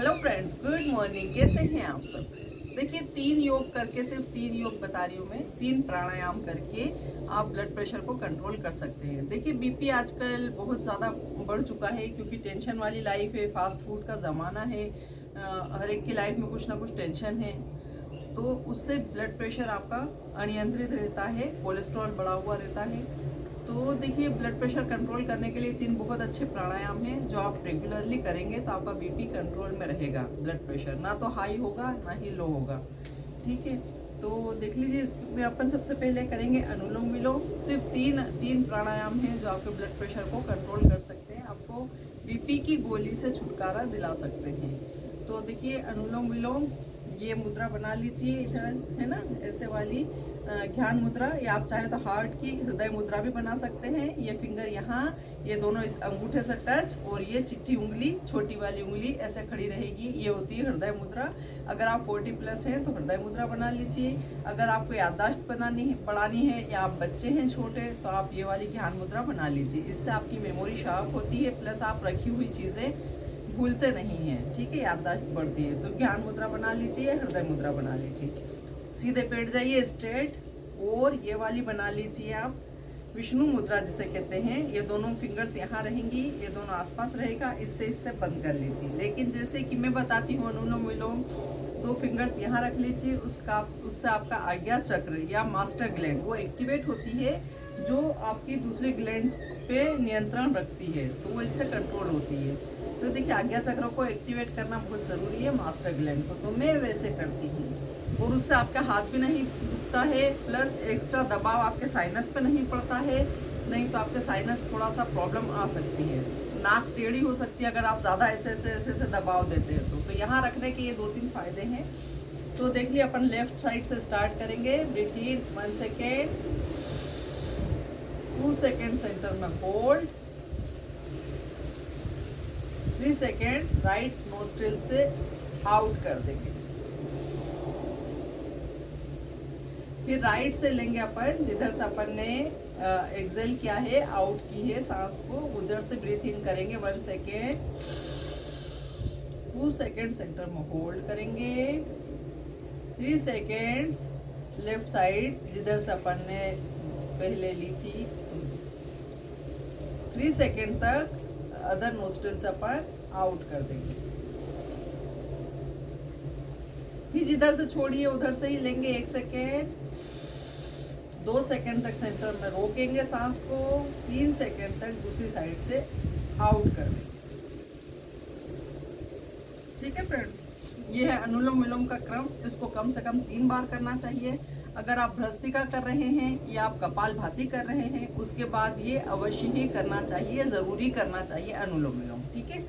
Hello friends, good morning. कैसे हैं आप सब? देखिए, 3 योग करके, सिर्फ 3 योग बता रही हूँ मैं, 3 प्राणायाम करके आप ब्लड प्रेशर को कंट्रोल कर सकते हैं। देखिए, बीपी आजकल बहुत ज़्यादा बढ़ चुका है क्योंकि टेंशन वाली लाइफ है, फास्ट फूड का ज़माना है। हर एक की लाइफ में कुछ ना कुछ टेंशन है, तो उससे ब्लड प्रेशर आपका अनियंत्रित रहता है, कोलेस्ट्रॉल बढ़ा हुआ रहता है। तो देखिए, ब्लड प्रेशर कंट्रोल करने के लिए 3 बहुत अच्छे प्राणायाम हैं जो आप रेगुलरली करेंगे तो आपका बीपी कंट्रोल में रहेगा। ब्लड प्रेशर ना तो हाई होगा ना ही लो होगा। ठीक है, तो देख लीजिए, इसमें अपन सबसे पहले करेंगे अनुलोम विलोम। सिर्फ तीन तीन प्राणायाम हैं जो आपके ब्लड प्रेशर को कंट्रोल कर सकते हैं, आपको बीपी की गोली से छुटकारा दिला सकते हैं। तो देखिए, अनुलोम विलोम, ये मुद्रा बना लीजिए इधर, है ना, ऐसे वाली ध्यान मुद्रा, या आप चाहें तो हार्ट की हृदय मुद्रा भी बना सकते हैं। ये फिंगर यहाँ, ये दोनों इस अंगूठे से टच, और ये चिट्ठी उंगली, छोटी वाली उंगली ऐसे खड़ी रहेगी, ये होती है हृदय मुद्रा। अगर आप 40+ हैं तो हृदय मुद्रा बना लीजिए। अगर आपको याददाश्त बढ़ानी है या आप बच्चे हैं छोटे, तो आप ये वाली ध्यान मुद्रा बना लीजिए। इससे आपकी मेमोरी शार्प होती है, प्लस आप रखी हुई चीज़ें भूलते नहीं हैं। ठीक है, याददाश्त बढ़ती है। तो ध्यान मुद्रा बना लीजिए, हृदय मुद्रा बना लीजिए, सीधे बैठ जाइए स्ट्रेट। और ये वाली बना लीजिए आप विष्णु मुद्रा जिसे कहते हैं। ये दोनों फिंगर्स यहाँ रहेंगी, ये दोनों आसपास रहेगा, इससे बंद कर लीजिए। लेकिन जैसे कि मैं बताती हूँ अनुलोम विलोम, 2 फिंगर्स यहाँ रख लीजिए, उससे आपका आज्ञा चक्र या मास्टर ग्लैंड वो एक्टिवेट होती है, जो आपकी दूसरी ग्लैंड्स पे नियंत्रण रखती है, तो वो इससे कंट्रोल होती है। तो देखिए, आज्ञा चक्र को एक्टिवेट करना बहुत ज़रूरी है, मास्टर ग्लैंड को। तो मैं वैसे करती हूँ, और उससे आपका हाथ भी नहीं दुखता है, प्लस एक्स्ट्रा दबाव आपके साइनस पे नहीं पड़ता है। नहीं तो आपके साइनस थोड़ा सा प्रॉब्लम आ सकती है, नाक टेढ़ी हो सकती है अगर आप ज़्यादा ऐसे दबाव देते हैं तो यहाँ रखने के ये 2-3 फायदे हैं। तो देखिए, अपन लेफ्ट साइड से स्टार्ट करेंगे। ब्रीथ इन 1 सेकेंड, 2 सेकेंड सेंटर में होल्ड, 3 सेकेंड्स राइट नोस्ट्रिल से आउट कर देंगे। फिर राइट से लेंगे अपन, जिधर से अपन ने एक्सेल किया है, आउट की है सांस को, उधर से ब्रीथ इन करेंगे 1 सेकेंड, 2 सेकेंड सेंटर में होल्ड करेंगे, 3 सेकेंड्स लेफ्ट साइड जिधर से अपन ने पहले ली थी, 3 सेकेंड तक अदर नोस्ट्रिल से अपन आउट कर देंगे। फिर जिधर से छोड़िए उधर से ही लेंगे 1 सेकेंड, 2 सेकेंड तक सेंटर में रोकेंगे सांस को, 3 सेकेंड तक दूसरी साइड से आउट कर देंगे। ठीक है फ्रेंड्स, ये है अनुलोम विलोम का क्रम। इसको कम से कम 3 बार करना चाहिए। अगर आप भ्रस्त्रिका कर रहे हैं या आप कपालभाति कर रहे हैं, उसके बाद ये अवश्य ही करना चाहिए, ज़रूरी करना चाहिए अनुलोम विलोम। ठीक है,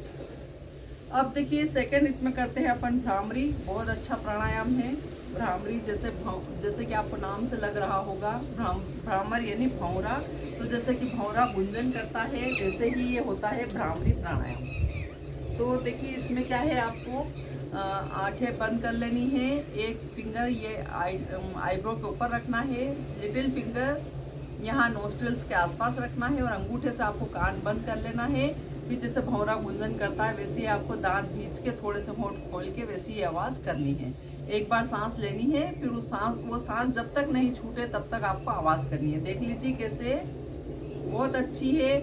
अब देखिए सेकंड इसमें करते हैं अपन भ्रामरी। बहुत अच्छा प्राणायाम है भ्रामरी, जैसे कि आपको नाम से लग रहा होगा, भ्रामर यानी भौंरा। तो जैसे कि भौंरा गुंजन करता है, वैसे ही ये होता है भ्रामरी प्राणायाम। तो देखिए, इसमें क्या है, आपको आंखें बंद कर लेनी है, एक फिंगर ये आईब्रो के ऊपर रखना है, लिटिल फिंगर यहाँ नोस्ट्रिल्स के आसपास रखना है, और अंगूठे से आपको कान बंद कर लेना है। फिर जैसे भौंरा गुंजन करता है वैसे ही आपको दांत भींच के थोड़े से होंठ खोल के वैसी ही आवाज़ करनी है। एक बार सांस लेनी है, फिर वो सांस जब तक नहीं छूटे तब तक आपको आवाज़ करनी है। देख लीजिए कैसे, बहुत अच्छी है।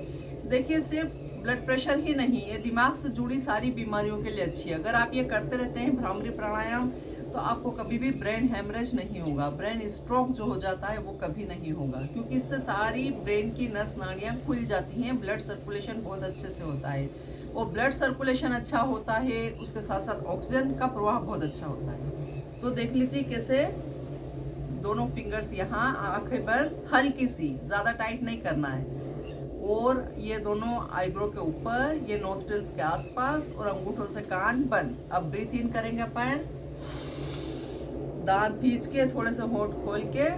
देखिए, सिर्फ ब्लड प्रेशर ही नहीं, ये दिमाग से जुड़ी सारी बीमारियों के लिए अच्छी है। अगर आप ये करते रहते हैं भ्रामरी प्राणायाम, तो आपको कभी भी ब्रेन हेमरेज नहीं होगा, ब्रेन स्ट्रोक जो हो जाता है वो कभी नहीं होगा, क्योंकि इससे सारी ब्रेन की नस नाड़ियाँ खुल जाती हैं, ब्लड सर्कुलेशन बहुत अच्छे से होता है। और ब्लड सर्कुलेशन अच्छा होता है, उसके साथ साथ ऑक्सीजन का प्रवाह बहुत अच्छा होता है। तो देख लीजिए कैसे दोनों फिंगर्स यहाँ आंखें पर, हल्की सी, ज़्यादा टाइट नहीं करना है, और ये दोनों आईब्रो के ऊपर, ये नोस्ट्रिल्स के आसपास, और अंगूठों से कान बंद। अब ब्रीथ इन करेंगे अपन, दांत भींच के थोड़े से होंठ खोल के,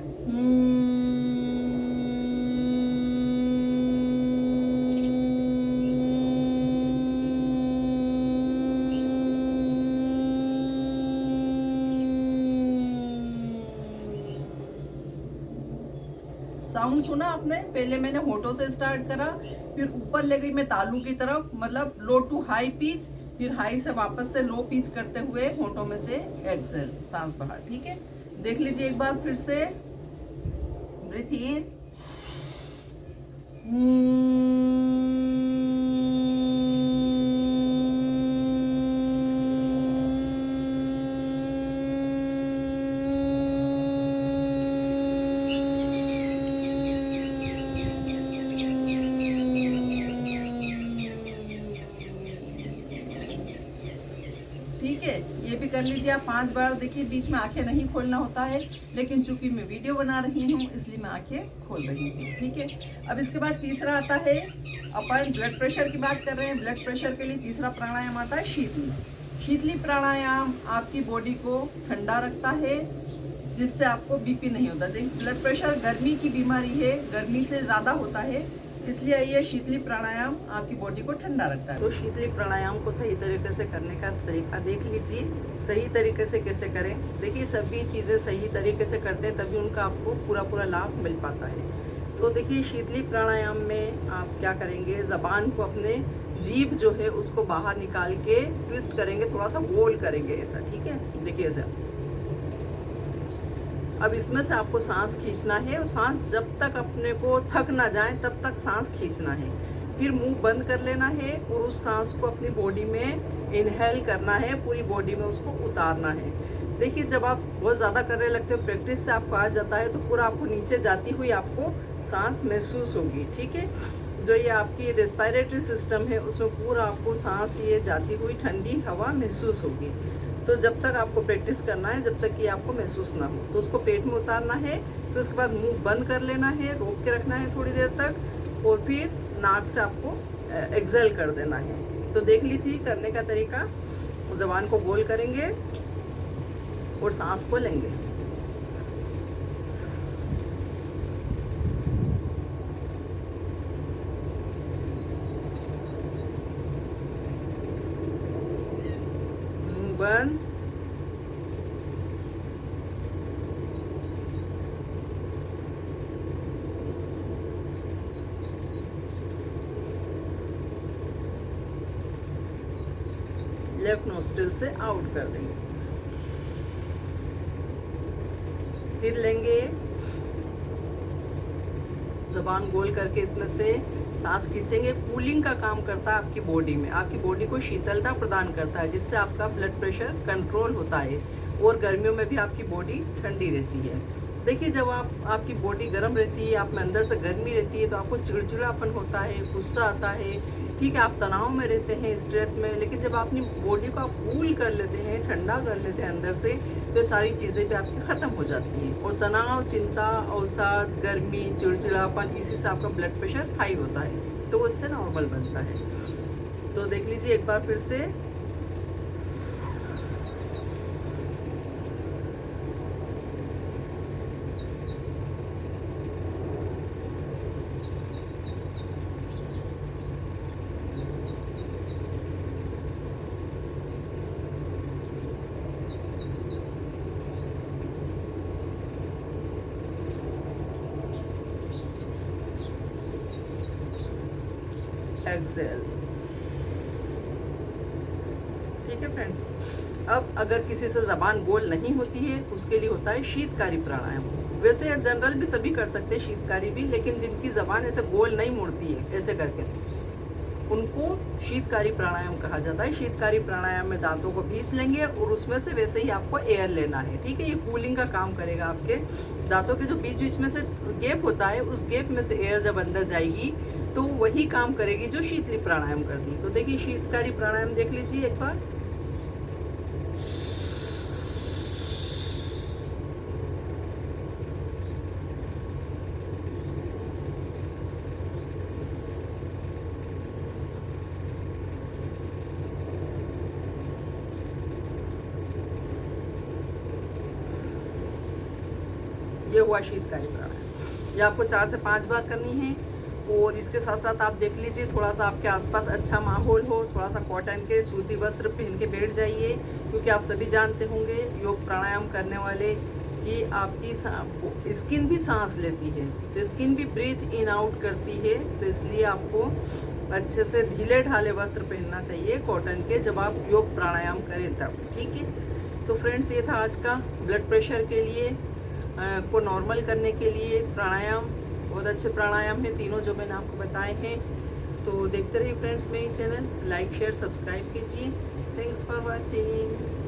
साउंड सुना आपने? पहले मैंने होठों से स्टार्ट करा, फिर ऊपर ले गई मैं तालू की तरफ, मतलब लो टू हाई पिच, फिर हाई से वापस से लो पिच करते हुए होठों में से एक्सेल, सांस बाहर। ठीक है, देख लीजिए एक बार फिर से। ब्रीथ इन, ठीक है, ये भी कर लीजिए आप 5 बार। देखिए बीच में आंखें नहीं खोलना होता है, लेकिन चूंकि मैं वीडियो बना रही हूँ इसलिए मैं आंखें खोल रही हूँ। ठीक है, अब इसके बाद तीसरा आता है, अपन ब्लड प्रेशर की बात कर रहे हैं। ब्लड प्रेशर के लिए तीसरा प्राणायाम आता है शीतली। शीतली प्राणायाम आपकी बॉडी को ठंडा रखता है, जिससे आपको बीपी नहीं होता। देखिए ब्लड प्रेशर गर्मी की बीमारी है, गर्मी से ज़्यादा होता है, इसलिए ये शीतली प्राणायाम आपकी बॉडी को ठंडा रखता है। तो शीतली प्राणायाम को सही तरीके से करने का तरीका देख लीजिए। सही तरीके से कैसे करें, देखिए सभी चीज़ें सही तरीके से करते हैं तभी उनका आपको पूरा लाभ मिल पाता है। तो देखिए शीतली प्राणायाम में आप क्या करेंगे, ज़बान को अपने जीभ जो है उसको बाहर निकाल के ट्विस्ट करेंगे, थोड़ा सा गोल करेंगे ऐसा। ठीक है, देखिए ऐसा। अब इसमें से आपको सांस खींचना है और सांस जब तक अपने को थक ना जाए तब तक सांस खींचना है। फिर मुंह बंद कर लेना है और उस सांस को अपनी बॉडी में इनहेल करना है, पूरी बॉडी में उसको उतारना है। देखिए जब आप बहुत ज़्यादा करने लगते हो, प्रैक्टिस से आपको आ जाता है, तो पूरा आपको नीचे जाती हुई आपको सांस महसूस होगी। ठीक है, जो ये आपकी रेस्पिरेटरी सिस्टम है उसमें पूरा आपको सांस ये जाती हुई ठंडी हवा महसूस होगी। तो जब तक आपको प्रैक्टिस करना है, जब तक कि आपको महसूस ना हो, तो उसको पेट में उतारना है। फिर उसके बाद मुंह बंद कर लेना है, रोक के रखना है थोड़ी देर तक, और फिर नाक से आपको एक्सेल कर देना है। तो देख लीजिए करने का तरीका। ज़बान को गोल करेंगे और सांस को लेंगे। बंद, लेफ्ट नोस्ट्रिल से आउट कर देंगे। फिर लेंगे, ज़बान गोल करके इसमें से सांस खींचेंगे। कूलिंग का काम करता है आपकी बॉडी में, आपकी बॉडी को शीतलता प्रदान करता है, जिससे आपका ब्लड प्रेशर कंट्रोल होता है और गर्मियों में भी आपकी बॉडी ठंडी रहती है। देखिए जब आपकी बॉडी गर्म रहती है, आप में अंदर से गर्मी रहती है, तो आपको चिड़चिड़ापन होता है, गुस्सा आता है। ठीक है, आप तनाव में रहते हैं, स्ट्रेस में। लेकिन जब आप अपनी बॉडी को आप कूल कर लेते हैं, ठंडा कर लेते हैं अंदर से, तो ये सारी चीज़ें भी आपकी ख़त्म हो जाती हैं। और तनाव, चिंता, अवसाद, गर्मी, चिड़चिड़ापन, इसी से आपका ब्लड प्रेशर हाई होता है, तो वो इससे नॉर्मल बनता है। तो देख लीजिए एक बार फिर से। एक्सेल। ठीक है फ्रेंड्स, अब अगर किसी से ज़बान गोल नहीं होती है, उसके लिए होता है शीतकारी प्राणायाम। वैसे जनरल भी सभी कर सकते हैं शीतकारी भी, लेकिन जिनकी ज़बान ऐसे गोल नहीं मुड़ती है ऐसे करके, उनको शीतकारी प्राणायाम कहा जाता है। शीतकारी प्राणायाम में दांतों को भींच लेंगे और उसमें से वैसे ही आपको एयर लेना है। ठीक है, ये कूलिंग का काम करेगा। आपके दांतों के जो बीच बीच में से गैप होता है, उस गैप में से एयर जब अंदर जाएगी तो वही काम करेगी जो शीतली प्राणायाम करती है। तो देखिए शीतकारी प्राणायाम देख लीजिए एक बार। ये हुआ शीतकारी प्राणायाम। ये आपको 4 से 5 बार करनी है। और इसके साथ साथ आप देख लीजिए, थोड़ा सा आपके आसपास अच्छा माहौल हो, थोड़ा सा कॉटन के सूती वस्त्र पहन के बैठ जाइए, क्योंकि आप सभी जानते होंगे योग प्राणायाम करने वाले कि आपकी स्किन भी सांस लेती है, तो स्किन भी ब्रीथ इन आउट करती है। तो इसलिए आपको अच्छे से ढीले ढाले वस्त्र पहनना चाहिए कॉटन के, जब आप योग प्राणायाम करें तब। ठीक है, तो फ्रेंड्स ये था आज का ब्लड प्रेशर के लिए को नॉर्मल करने के लिए प्राणायाम। बहुत अच्छे प्राणायाम है तीनों जो मैंने आपको बताए हैं। तो देखते रहिए फ्रेंड्स मेरी चैनल, लाइक शेयर सब्सक्राइब कीजिए। Thanks for watching.